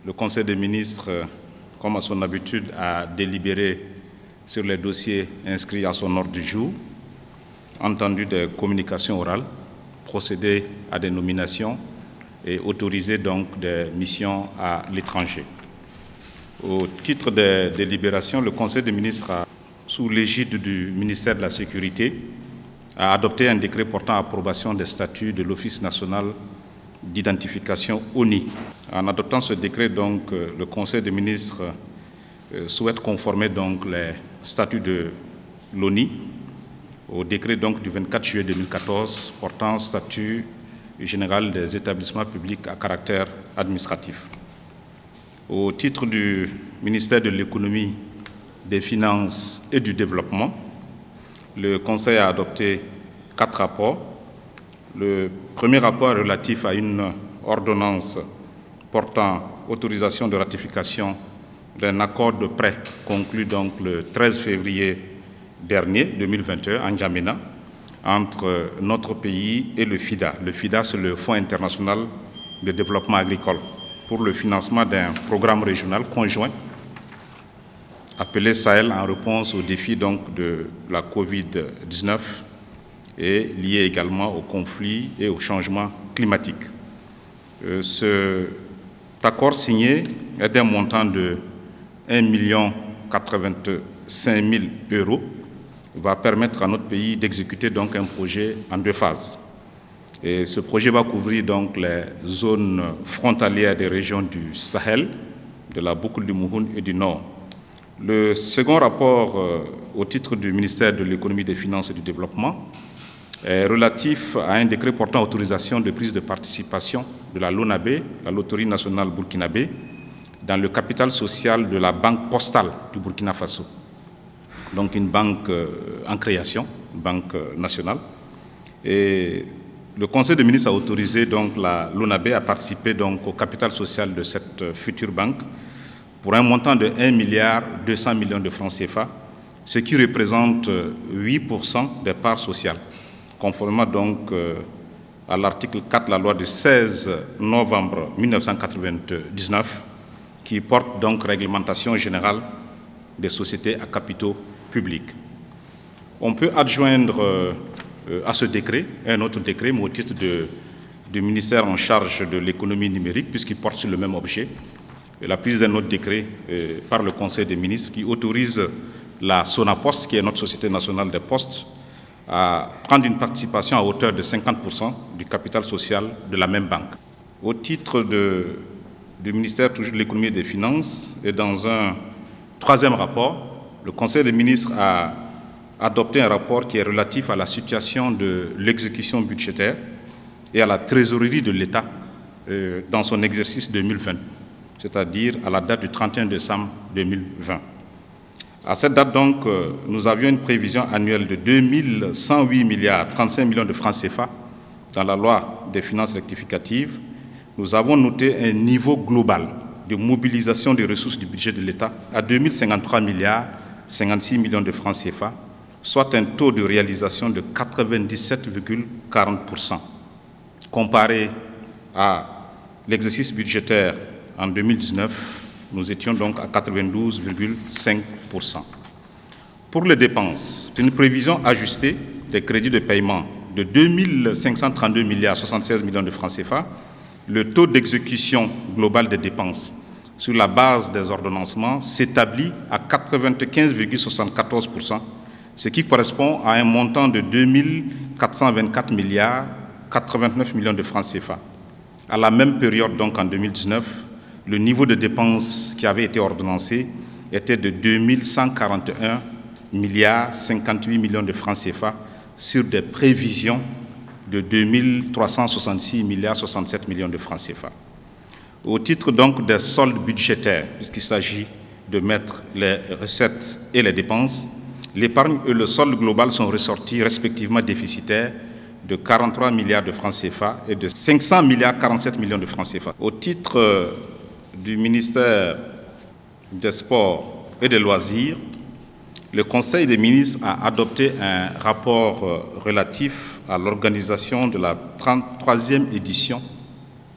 Le Conseil des ministres, comme à son habitude, a délibéré sur les dossiers inscrits à son ordre du jour, entendu des communications orales, procédé à des nominations et autorisé donc des missions à l'étranger. Au titre des délibérations, le Conseil des ministres, sous l'égide du ministère de la Sécurité, a adopté un décret portant approbation des statuts de l'Office national d'identification ONI. En adoptant ce décret, donc, le Conseil des ministres souhaite conformer donc les statuts de l'ONI au décret donc du 24 juillet 2014 portant statut général des établissements publics à caractère administratif. Au titre du ministère de l'Économie, des Finances et du Développement, le Conseil a adopté 4 rapports. Le premier rapport est relatif à une ordonnance portant autorisation de ratification d'un accord de prêt conclu donc le 13 février dernier, 2021, à N'Djamena, entre notre pays et le FIDA. Le FIDA, c'est le Fonds international de développement agricole, pour le financement d'un programme régional conjoint appelé Sahel en réponse aux défis donc, de la Covid-19 et lié également au conflit et au changement climatique. Cet accord signé est d'un montant de 1 085 000 € va permettre à notre pays d'exécuter donc un projet en 2 phases. Et ce projet va couvrir donc les zones frontalières des régions du Sahel, de la boucle du Mouhoun et du Nord. Le second rapport au titre du ministère de l'Économie, des Finances et du Développement est relatif à un décret portant autorisation de prise de participation de la LONABé, la Loterie nationale burkinabé, dans le capital social de la Banque postale du Burkina Faso. Donc une banque en création, une banque nationale. Et le Conseil des ministres a autorisé donc la LONABé à participer donc au capital social de cette future banque pour un montant de 1,2 milliard de francs CFA, ce qui représente 8% des parts sociales, conformément donc à l'article 4 de la loi du 16 novembre 1999, qui porte donc réglementation générale des sociétés à capitaux publics. On peut adjoindre à ce décret un autre décret, mais au titre du ministère en charge de l'économie numérique, puisqu'il porte sur le même objet, la prise d'un autre décret par le Conseil des ministres qui autorise la Sonapost, qui est notre Société nationale des postes, à prendre une participation à hauteur de 50% du capital social de la même banque. Au titre du ministère toujours de l'économie et des finances, et dans un 3e rapport, le Conseil des ministres a adopté un rapport qui est relatif à la situation de l'exécution budgétaire et à la trésorerie de l'État dans son exercice 2020, c'est-à-dire à la date du 31 décembre 2020. À cette date, donc, nous avions une prévision annuelle de 2108 milliards 35 millions de francs CFA dans la loi des finances rectificatives. Nous avons noté un niveau global de mobilisation des ressources du budget de l'État à 2053 milliards 56 millions de francs CFA, soit un taux de réalisation de 97,40%. Comparé à l'exercice budgétaire en 2019, nous étions donc à 92,5%. Pour les dépenses, c'est une prévision ajustée des crédits de paiement de 2532 milliards 76 millions de francs CFA. Le taux d'exécution global des dépenses sur la base des ordonnancements s'établit à 95,74%, ce qui correspond à un montant de 2424 milliards 89 millions de francs CFA. À la même période, donc en 2019, le niveau de dépenses qui avait été ordonnancé était de 2141 milliards 58 millions de francs CFA sur des prévisions de 2366 milliards 67 millions de francs CFA. Au titre donc des soldes budgétaires, puisqu'il s'agit de mettre les recettes et les dépenses, l'épargne et le solde global sont ressortis respectivement déficitaires de 43 milliards de francs CFA et de 500 milliards 47 millions de francs CFA. Au titre du ministère des Sports et des Loisirs, le Conseil des ministres a adopté un rapport relatif à l'organisation de la 33e édition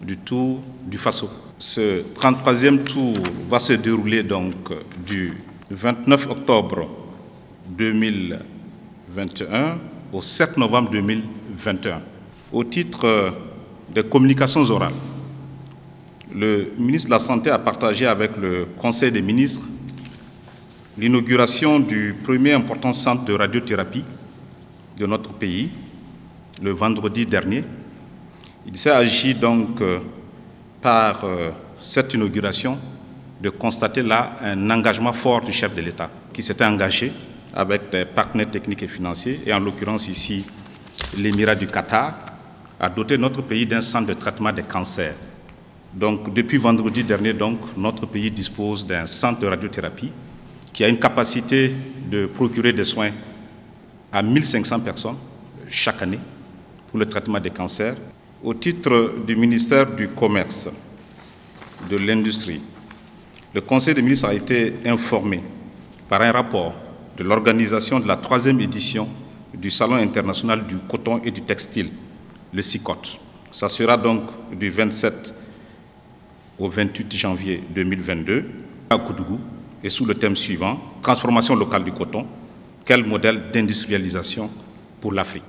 du Tour du Faso. Ce 33e tour va se dérouler donc du 29 octobre 2021 au 7 novembre 2021. Au titre des communications orales, le ministre de la Santé a partagé avec le Conseil des ministres l'inauguration du premier important centre de radiothérapie de notre pays le vendredi dernier. Il s'est agi donc par cette inauguration de constater là un engagement fort du chef de l'État qui s'était engagé avec des partenaires techniques et financiers, et en l'occurrence ici l'Émirat du Qatar, à doter notre pays d'un centre de traitement des cancers. Donc depuis vendredi dernier, donc, notre pays dispose d'un centre de radiothérapie qui a une capacité de procurer des soins à 1500 personnes chaque année pour le traitement des cancers. Au titre du ministère du Commerce, de l'Industrie, le Conseil des ministres a été informé par un rapport de l'organisation de la 3e édition du Salon international du coton et du textile, le SICOT. Ça sera donc du 27 au 28 janvier 2022 à Koudougou et sous le thème suivant, transformation locale du coton, quel modèle d'industrialisation pour l'Afrique.